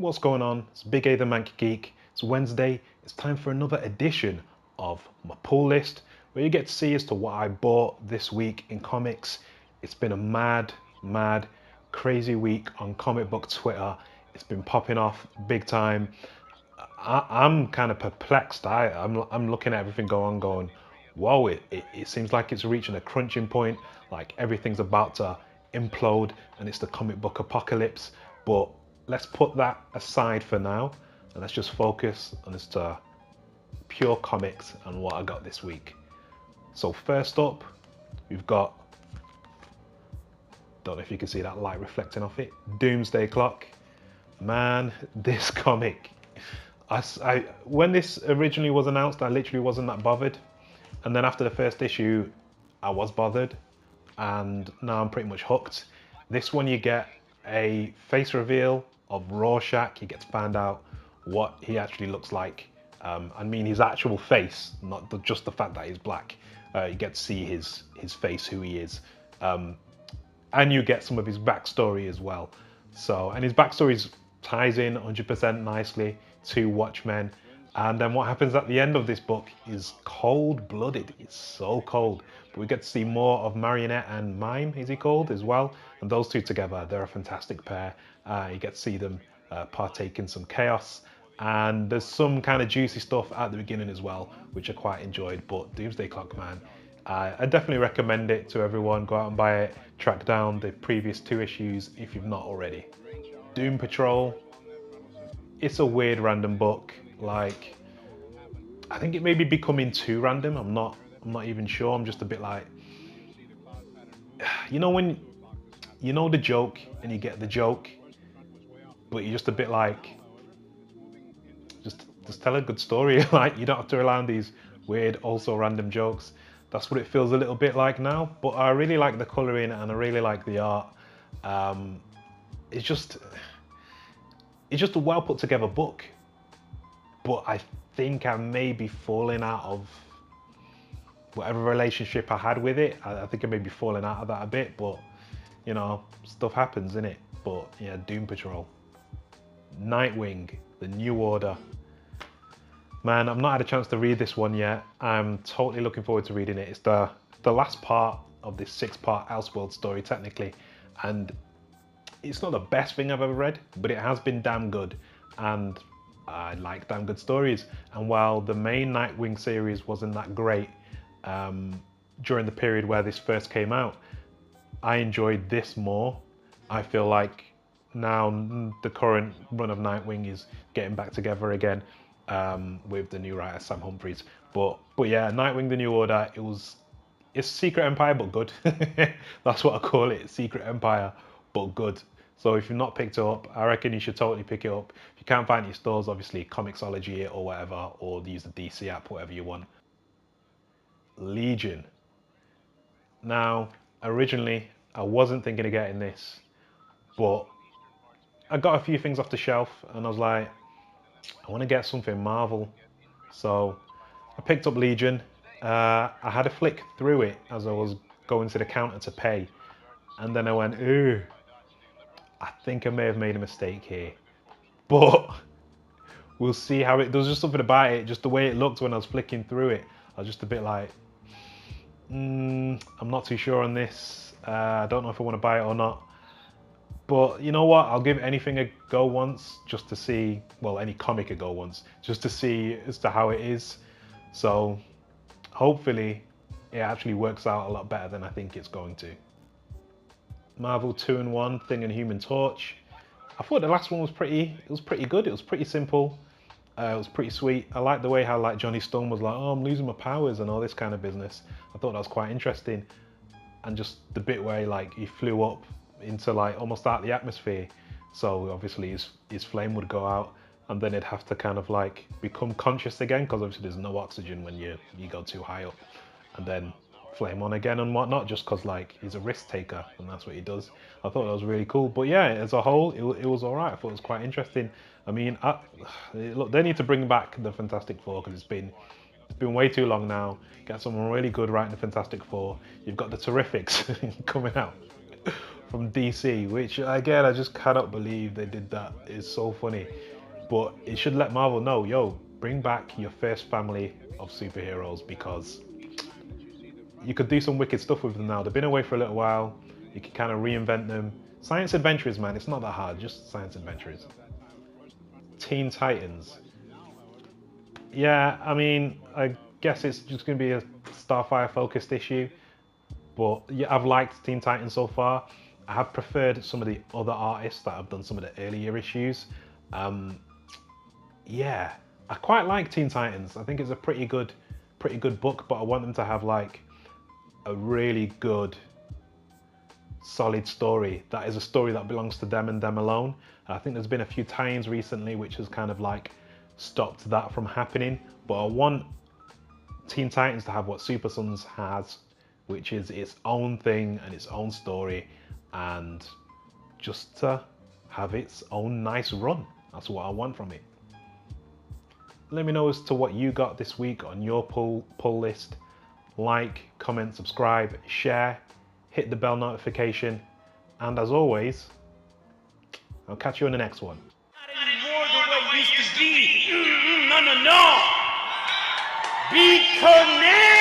What's going on? It's Big A the Mank Geek. It's Wednesday. It's time for another edition of my pull list where you get to see as to what I bought this week in comics. It's been a mad, crazy week on comic book Twitter. It's been popping off big time. I'm kind of perplexed. I'm looking at everything going, whoa, it seems like it's reaching a crunching point, like everything's about to implode and it's the comic book apocalypse. But let's put that aside for now and let's just focus on this to pure comics and what I got this week. So first up, we've got, don't know if you can see that light reflecting off it, Doomsday Clock. Man, this comic. When this originally was announced, I literally wasn't that bothered. And then after the first issue, I was bothered. And now I'm pretty much hooked. This one, you get a face reveal of Rorschach. You get to find out what he actually looks like. I mean, his actual face, not just the fact that he's black. You get to see his face, who he is. And you get some of his backstory as well. So, and his backstory ties in 100% nicely to Watchmen. And then what happens at the end of this book is cold-blooded. It's so cold. But we get to see more of Marionette and Mime, is he called, as well. And those two together, they're a fantastic pair. You get to see them partake in some chaos. And there's some kind of juicy stuff at the beginning as well, which I quite enjoyed. But Doomsday Clock, man, I definitely recommend it to everyone. Go out and buy it. Track down the previous 2 issues if you've not already. Doom Patrol. It's a weird random book. Like, I think it may be becoming too random. I'm not even sure. I'm just a bit like, you know when you know the joke and you get the joke, but you're just a bit like, just tell a good story. Like, you don't have to rely on these weird, also random jokes. That's what it feels a little bit like now. But I really like the coloring and I really like the art. It's just a well put together book. But I think I may be falling out of whatever relationship I had with it. I think I may be falling out of that a bit, but you know, stuff happens, innit? But yeah, Doom Patrol. Nightwing, The New Order. Man, I've not had a chance to read this one yet. I'm totally looking forward to reading it. It's the last part of this 6-part Elseworld story, technically. And it's not the best thing I've ever read, but it has been damn good. And I like damn good stories. And while the main Nightwing series wasn't that great during the period where this first came out, I enjoyed this more. I feel like now the current run of Nightwing is getting back together again with the new writer Sam Humphries. But yeah, Nightwing: The New Order. It's Secret Empire but good. That's what I call it. Secret Empire but good. So if you've not picked it up, I reckon you should totally pick it up. If you can't find it in stores, obviously Comixology it or whatever, or use the DC app, whatever you want. Legion. Now, originally, I wasn't thinking of getting this, but I got a few things off the shelf and I was like, I want to get something Marvel. So I picked up Legion. I had a flick through it as I was going to the counter to pay. And then I went, ooh, I think I may have made a mistake here. But we'll see how it, there was just something about it, just the way it looked when I was flicking through it. I was just a bit like, I'm not too sure on this. I don't know if I want to buy it or not. But you know what? I'll give anything a go once just to see, well, any comic a go once, just to see as to how it is. So hopefully it actually works out a lot better than I think it's going to. Marvel 2-in-1, Thing and Human Torch. I thought the last one was pretty good. It was pretty simple. It was pretty sweet. I liked the way how like Johnny Storm was like, oh, I'm losing my powers and all this kind of business. I thought that was quite interesting. And just the bit where like he flew up into like almost out the atmosphere. So obviously his flame would go out and then it'd have to kind of like become conscious again because obviously there's no oxygen when you go too high up. And then flame on again and whatnot, just because like he's a risk taker and that's what he does. I thought that was really cool. But yeah, as a whole, it was all right. I thought it was quite interesting. I mean, look, they need to bring back the Fantastic Four because it's been way too long now. Get someone really good writing the Fantastic Four. You've got the Terrifics coming out. from DC, which again I just cannot believe they did that. It's so funny, but it should let Marvel know, yo, bring back your first family of superheroes because you could do some wicked stuff with them now. They've been away for a little while. You can kind of reinvent them. Science adventures, man. It's not that hard. Just science adventures. Teen Titans. Yeah, I mean, I guess it's just going to be a Starfire focused issue. But yeah, I've liked Teen Titans so far. I have preferred some of the other artists that have done some of the earlier issues. Um, yeah, I quite like Teen Titans. I think it's a pretty good book. But I want them to have like a really good, solid story. That is a story that belongs to them and them alone. And I think there's been a few tie-ins recently which has kind of like stopped that from happening. But I want Teen Titans to have what Super Sons has, which is its own thing and its own story, and just to have its own nice run. That's what I want from it. Let me know as to what you got this week on your pull list. Like, comment, subscribe, share, hit the bell notification, and as always, I'll catch you in the next one. Not anymore the way it used to be. No. Be connected.